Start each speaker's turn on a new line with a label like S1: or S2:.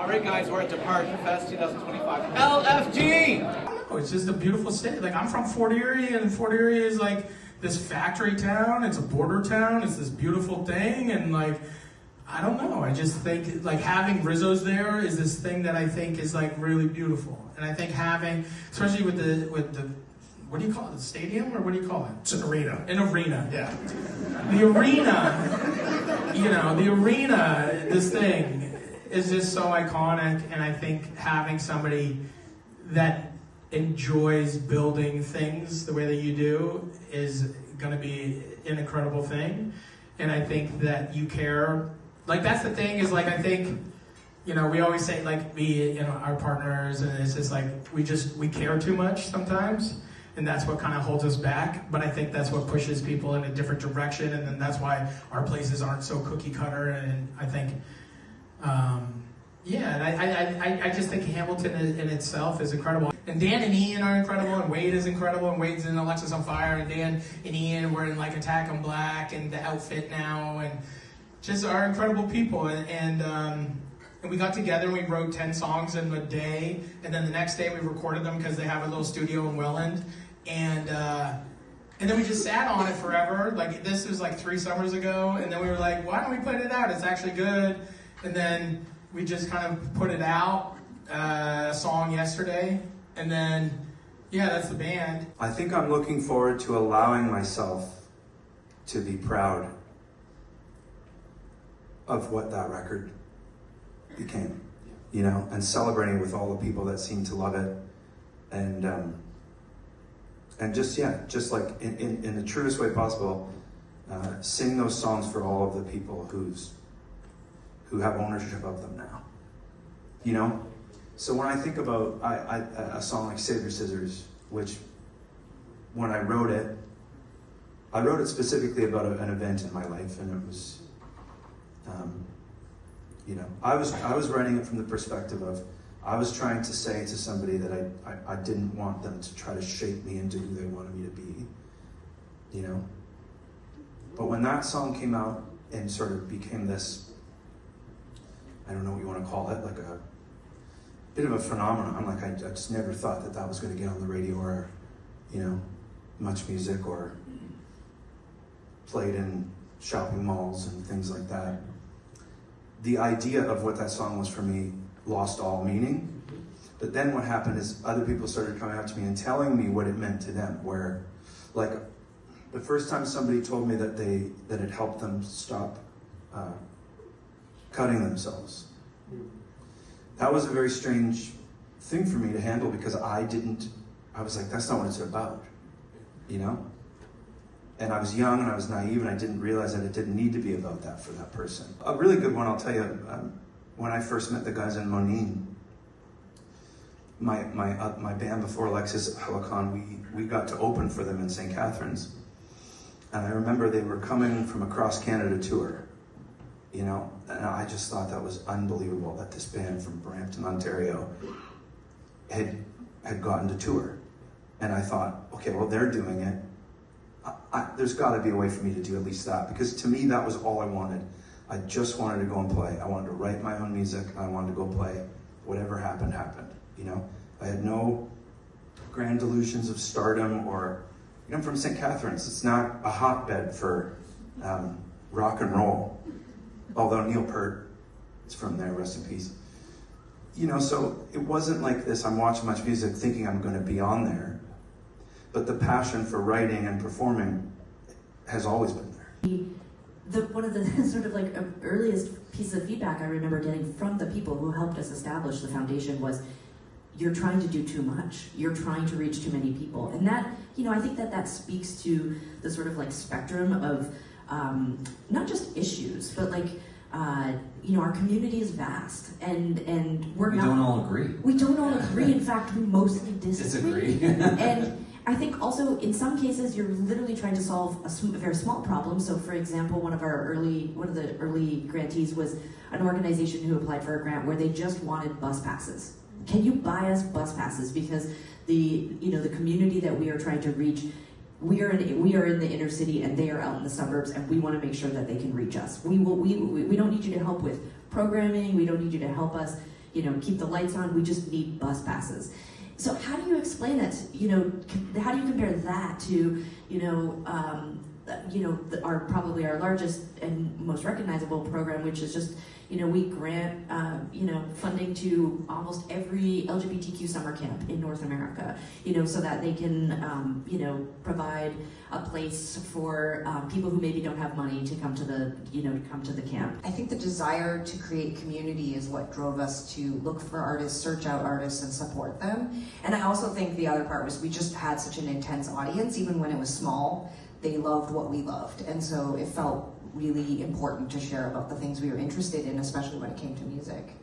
S1: All right, guys, we're at Departure Fest 2025. LFG!
S2: It's just a beautiful city. Like, I'm from Fort Erie, and Fort Erie is like this factory town. It's a border town. It's this beautiful thing, and like, I don't know. I just think like having Rizzo's there is this thing that I think is like really beautiful. And I think having, especially with the what do you call it? The stadium, or what do you call it?
S3: It's an arena.
S2: An arena, yeah. The arena, you know, the arena, this thing is just so iconic, and I think having somebody that enjoys building things the way that you do is gonna be an incredible thing. And I think that you care, like that's the thing is like, I think, you know, we always say like me, you know, our partners, and it's just like, we care too much sometimes. And that's what kind of holds us back. But I think that's what pushes people in a different direction. And then that's why our places aren't so cookie cutter. And I think, yeah, and I just think Hamilton in itself is incredible. And Dan and Ian are incredible, and Wade is incredible, and Wade's in Alexis on Fire, and Dan and Ian were in like Attack on Black and the outfit now, and just are incredible people. And we got together and we wrote 10 songs in a day, and then the next day we recorded them because they have a little studio in Welland. And then we just sat on it forever. Like, this was like 3 summers ago, and then we were like, why don't we put it out? It's actually good. And then we just kind of put it out, a song yesterday, and then, yeah, that's the band.
S4: I think I'm looking forward to allowing myself to be proud of what that record became, you know, and celebrating with all the people that seem to love it, and just, yeah, just like in the truest way possible, sing those songs for all of the people who have ownership of them now, you know? So when I think about a song like Save Your Scissors, which when I wrote it specifically about an event in my life, and it was, you know, I was writing it from the perspective of, I was trying to say to somebody that I didn't want them to try to shape me into who they wanted me to be, you know? But when that song came out and sort of became this, I don't know what you want to call it, like a bit of a phenomenon, like I just never thought that was going to get on the radio or, you know, much music or played in shopping malls and things like that. The idea of what that song was for me lost all meaning. But then what happened is other people started coming up to me and telling me what it meant to them, where, like, the first time somebody told me that it helped them stop cutting themselves. That was a very strange thing for me to handle, because I was like, that's not what it's about, you know? And I was young and I was naive, and I didn't realize that it didn't need to be about that for that person. A really good one, I'll tell you, when I first met the guys in Monine, my band before Alexis Helican, we got to open for them in St. Catharines. And I remember they were coming from across Canada tour, you know, and I just thought that was unbelievable that this band from Brampton, Ontario had gotten to tour. And I thought, okay, well, they're doing it. There's got to be a way for me to do at least that, because to me that was all I wanted. I just wanted to go and play. I wanted to write my own music. I wanted to go play. Whatever happened, happened. You know, I had no grand delusions of stardom, or, you know, I'm from St. Catharines. It's not a hotbed for rock and roll. Although Neil Peart is from there, rest in peace. You know, so it wasn't like this, I'm watching much music thinking I'm going to be on there. But the passion for writing and performing has always been there.
S5: One of the sort of like earliest pieces of feedback I remember getting from the people who helped us establish the foundation was, you're trying to do too much. You're trying to reach too many people. And that, you know, I think that speaks to the sort of like spectrum of not just issues, but like, you know, our community is vast, and we
S6: don't all agree.
S5: We don't all agree. In fact, we mostly disagree. And I think also in some cases you're literally trying to solve a very small problem. So, for example, one of the early grantees was an organization who applied for a grant where they just wanted bus passes. Can you buy us bus passes? Because the community that we are trying to reach, we are in the inner city and they are out in the suburbs, and we want to make sure that they can reach us. We don't need you to help with programming. We don't need you to help us, keep the lights on. We just need bus passes. So how do you explain that? How do you compare that to, probably our largest and most recognizable program, which is just, we grant, funding to almost every LGBTQ summer camp in North America, so that they can, provide a place for people who maybe don't have money to come to the camp.
S3: I think the desire to create community is what drove us to look for artists, search out artists, and support them. And I also think the other part was we just had such an intense audience, even when it was small. They loved what we loved, and so it felt really important to share about the things we were interested in, especially when it came to music.